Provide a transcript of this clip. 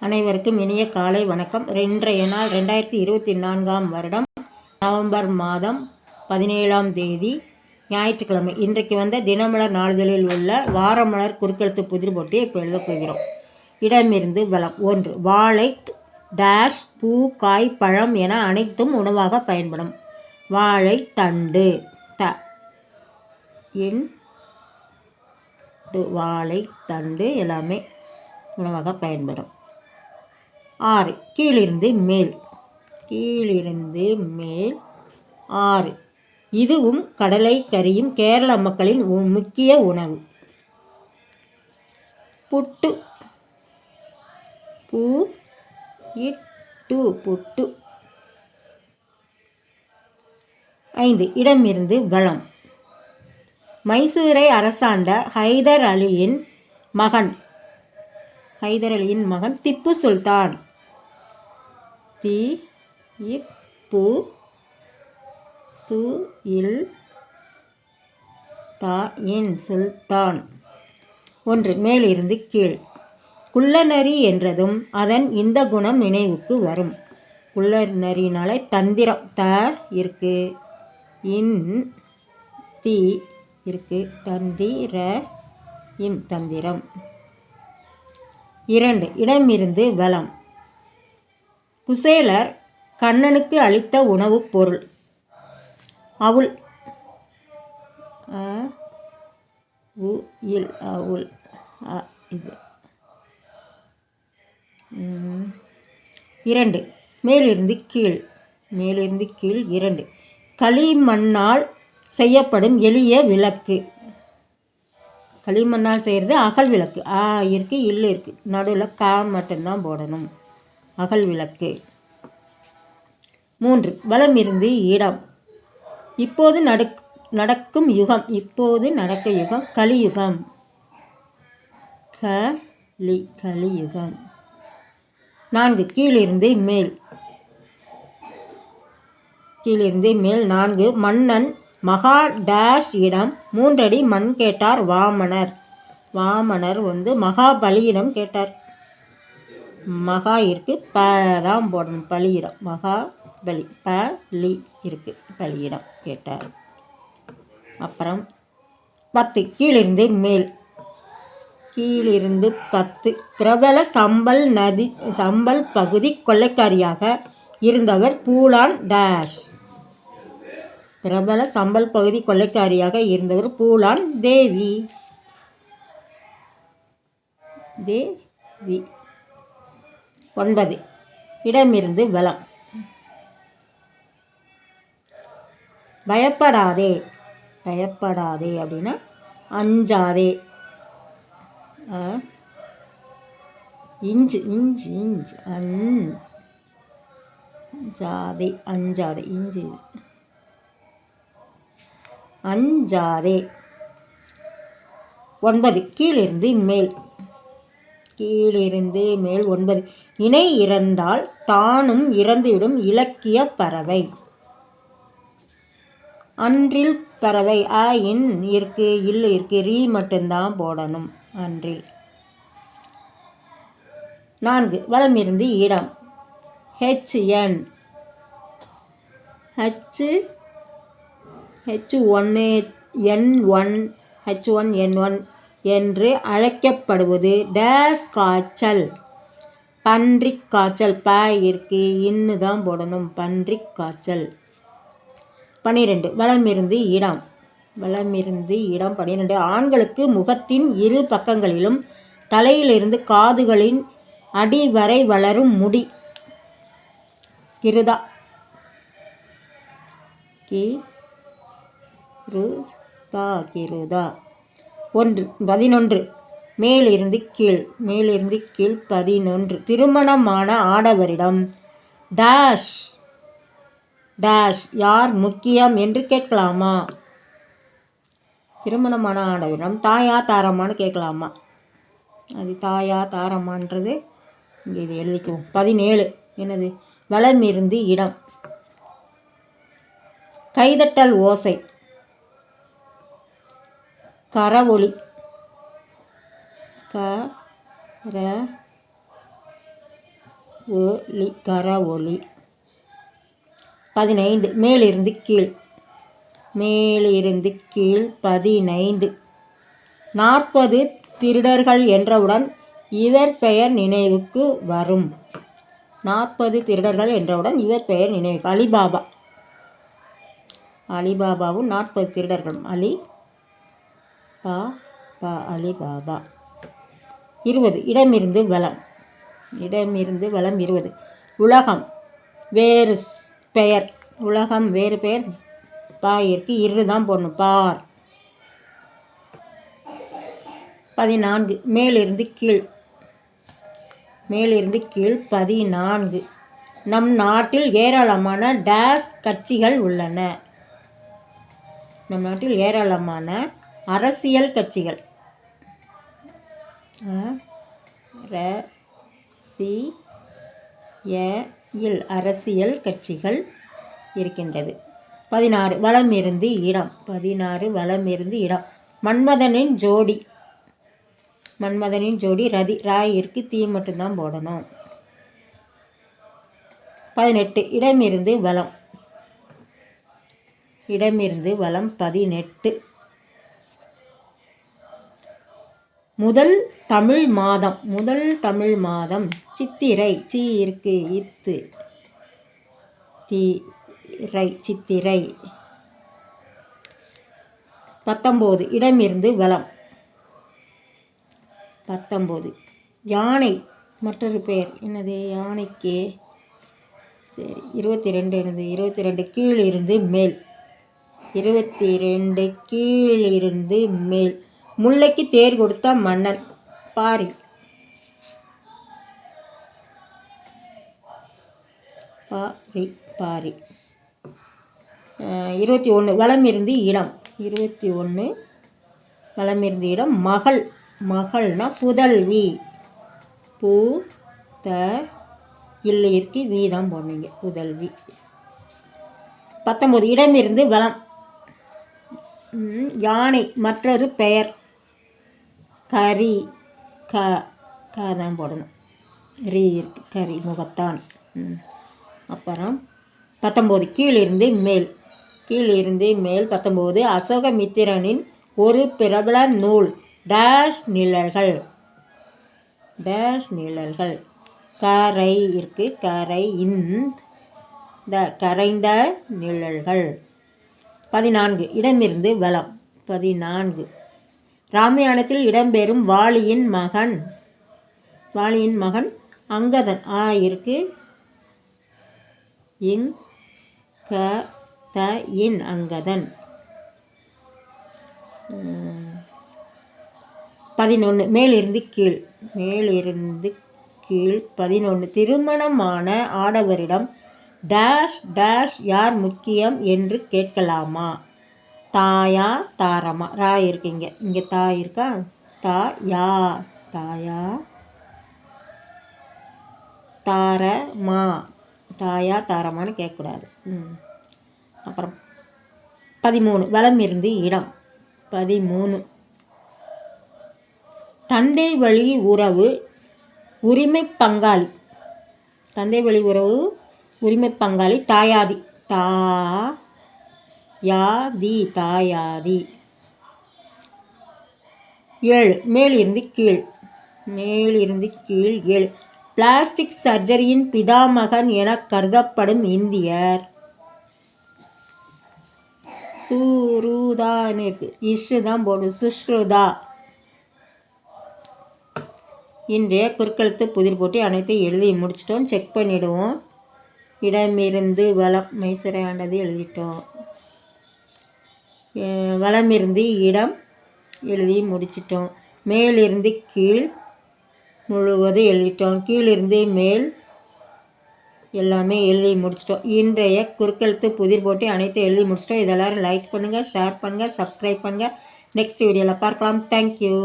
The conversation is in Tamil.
அனைவருக்கும் இனிய காலை வணக்கம். இன்றைய நாள் 2024ஆம் வருடம் நவம்பர் மாதம் 17ஆம் தேதி ஞாயிற்றுக்கிழமை. இன்றைக்கு வந்த தினமலர் நாளிதழில் உள்ள வாரமலர் குறுக்கெழுத்து புதிர் போட்டியை இப்போ எழுதப் போகிறோம். இடமிருந்து வளம். 1. வாழை டேஷ் பூ காய் பழம் என அனைத்தும் உணவாக பயன்படும். வாழை தண்டு வாழை தண்டு எல்லாமே உணவாக பயன்படும். 6. கீழிருந்து மேல். 6. இதுவும் கடலை கறியும் கேரள மக்களின் முக்கிய உணவு. புட்டு. புட்டு. 5. இடமிருந்து வளம். மைசூரை அரசாண்ட ஹைதர் அலியின் மகன் திப்பு சுல்தான். சுல்தான். 1. மேலிருந்து கீழ். குள்ளநரி என்றதும் அதன் இந்த குணம் நினைவுக்கு வரும். குள்ளநரினாலே தந்திரம் இருக்கு, இருக்கு, தந்திரம். 2. இடமிருந்து வலம். குசேலர் கண்ணனுக்கு அளித்த உணவுப் பொருள். அவுல். இது 2. மேலிருந்து கீழ். 2. களிமண்ணால் செய்யப்படும் எளிய விளக்கு. களிமண்ணால் செய்கிறது அகல் விளக்கு. இருக்கு, இல்லை இருக்கு, நடுவில் மட்டும்தான் போடணும். அகல் விளக்கு. 3. வலமிருந்து இடம். இப்போது நடக்கும் யுகம். கலியுகம். கலியுகம். 4. கீழிருந்து மேல். 4. மன்னன் மகா டேஷ் இடம் 3 அடி மண் கேட்டார் வாமனர். வாமனர் மகாபலியிடம் கேட்டார். மகா இருக்கு, தான் போடணும். பலியிடம். மகாபலி பலி இருக்கு, பலியிடம் கேட்டார். அப்புறம் 10. கீழிருந்து மேல். 10. பிரபல சம்பல் பகுதி கொள்ளைக்காரியாக இருந்தவர் பூலான் டேஷ். பிரபல சம்பல் பகுதி கொள்ளைக்காரியாக இருந்தவர் பூலான் தேவி. 9. இடமிருந்து வலம். பயப்படாதே அப்படின்னா அஞ்சாதே. இஞ்சு. அஞ்சாதே. அஞ்சாதே. 9. கீழிருந்து மேல். 9. இணை இறந்தால் தானும் இறந்துவிடும் இலக்கிய பறவை. அன்றில் பறவை. இன் இருக்கு, இல்லை இருக்கு, ரீ மட்டும்தான் போடணும். அன்றில். 4. வலமிருந்து இடம். H1 N1 என்று அழைக்கப்படுவது டேஸ் காய்ச்சல். பன்றிக் காய்ச்சல். இருக்கு, இன்னு தான் போடணும். பன்றிக் காய்ச்சல். 12. வலமிருந்து இடம். 12. ஆண்களுக்கு முகத்தின் இரு பக்கங்களிலும் தலையிலிருந்து காதுகளின் அடிவரை வளரும் முடி. கிருதா. 11. மேலிருந்து கீழ். 11. திருமணமான ஆடவரிடம் டேஷ் யார் முக்கியம் என்று கேட்கலாமா? திருமணமான ஆடவரிடம் தாயா தாரம்மான்னு கேட்கலாமா? அது தாயா தாரம்மான்றது இங்கே இது எழுதிக்குவோம். 17. என்னது? வலமிருந்து இடம். கைதட்டல் ஓசை. கரவொலி. ஒலி கர ஒலி. 15 மேலிருந்து கீழ். மேலிருந்து கீழ் 15. 40 திருடர்கள் என்றவுடன் இவர் பெயர் நினைவுக்கு வரும். 40 திருடர்கள் என்றவுடன் இவர் பெயர் நினைவுக்கு. அலிபாபா. அலிபாபாவும் 40 திருடர்களும். அலிபாபா. 20 இடமிருந்து வலம். இடமிருந்து வலம் 20. உலகம் வேறு பெயர். உலகம் வேறு பெயர். பாயிற்கு இரு தான் போடணும். பார். 14 மேலிருந்து கீழ். மேலிருந்து கீழ் 14. நம் நாட்டில் ஏராளமான டேஸ் கட்சிகள் உள்ளன. நம் நாட்டில் ஏராளமான அரசியல் கட்சிகள். அரசியல் கட்சிகள் இருக்கின்றது. 16 வலமிருந்து இடம். 16 வலமிருந்து இடம். மன்மதனின் ஜோடி. மன்மதனின் ஜோடி ரதி. ராயிற்கு தீ மட்டும்தான் போடணும். 18 இடமிருந்து வலம். இடமிருந்து வலம் 18. முதல் தமிழ் மாதம். முதல் தமிழ் மாதம் சித்திரை. சீ இருக்கு இத்து தீரை சித்திரை. 19 இடமிருந்து வலம். 19 யானை மற்றொரு பெயர். என்னது யானைக்கு? சரி. 22 என்னது? 22 கீழிருந்து மேல். 22 கீழிருந்து மேல். முல்லைக்கு தேர் கொடுத்த மன்னன். பாரி. பாரி பாரி. 21 வலமிருந்து இடம். 21 வலமிருந்து இடம். மகள். மகள்னா புதல்வி. இல்லையிற்கு வீதம் போனீங்க. புதல்வி. 19 இடமிருந்து வலம். யானை மற்றொரு பெயர். கரி. தான் போடணும். ரீ இருக்கு. கரி முகத்தான். அப்புறம் 19 கீழிருந்து மேல். கீழிருந்து மேல் 19 அசோகமித்திரனின் ஒரு பிரபல நூல். டேஷ் நிழல்கள். டேஷ் நிழல்கள். கரை இருக்கு. கரை இந்த கரைந்த நிழல்கள். 14 இடமிருந்து வலம். 14 ராமாயணத்தில் இடம்பெறும் வாலியின் மகன். வாலியின் மகன் அங்கதன். இருக்கு. அங்கதன். 11 மேலிருந்து கீழ். மேலிருந்து கீழ் 11 திருமணமான ஆடவரிடம் டேஷ் டேஷ் யார் முக்கியம் என்று கேட்கலாமா? தாயா தாரமா? ரா இருக்குங்க. இங்கே தா இருக்கா? தாயா. தாயா தாரமா. தாயா தாரமான்னு கேட்கக்கூடாது. அப்புறம் 13 வலமிருந்து இடம். 13 தந்தை வழி உறவு உரிமை பங்காளி. தந்தை வழி உறவு உரிமை பங்காளி தாயாதி. யாதி தாயாதி. 7 மேலிருந்து கீழ். மேலிருந்து கீழ் 7 பிளாஸ்டிக் சர்ஜரியின் பிதாமகன் என கருதப்படும் இந்தியர். சுருதான்னு இருக்கு. இஷ்ரு தான் போடும். சுஷ்ருதா. இன்றைய குறுக்கெழுத்து புதிர் போட்டி அனைத்தையும் எழுதி முடிச்சிட்டோம். செக் பண்ணிவிடுவோம். இடமிருந்து வலம் மைசரை ஆண்டது எழுதிட்டோம். வலமிருந்து இடம் எழுதி முடிச்சிட்டோம். மேலிருந்து கீழ் முழுவதும் எழுதிட்டோம். கீழிருந்து மேல் எல்லாமே எழுதி முடிச்சிட்டோம். இன்றைய குறுக்கெழுத்து புதிர் போட்டி அனைத்தும் எழுதி முடிச்சிட்டோம். இதெல்லாரும் லைக் பண்ணுங்கள், ஷேர் பண்ணுங்கள், சப்ஸ்கிரைப் பண்ணுங்கள். நெக்ஸ்ட் வீடியோவில் பார்க்கலாம். தேங்க்யூ.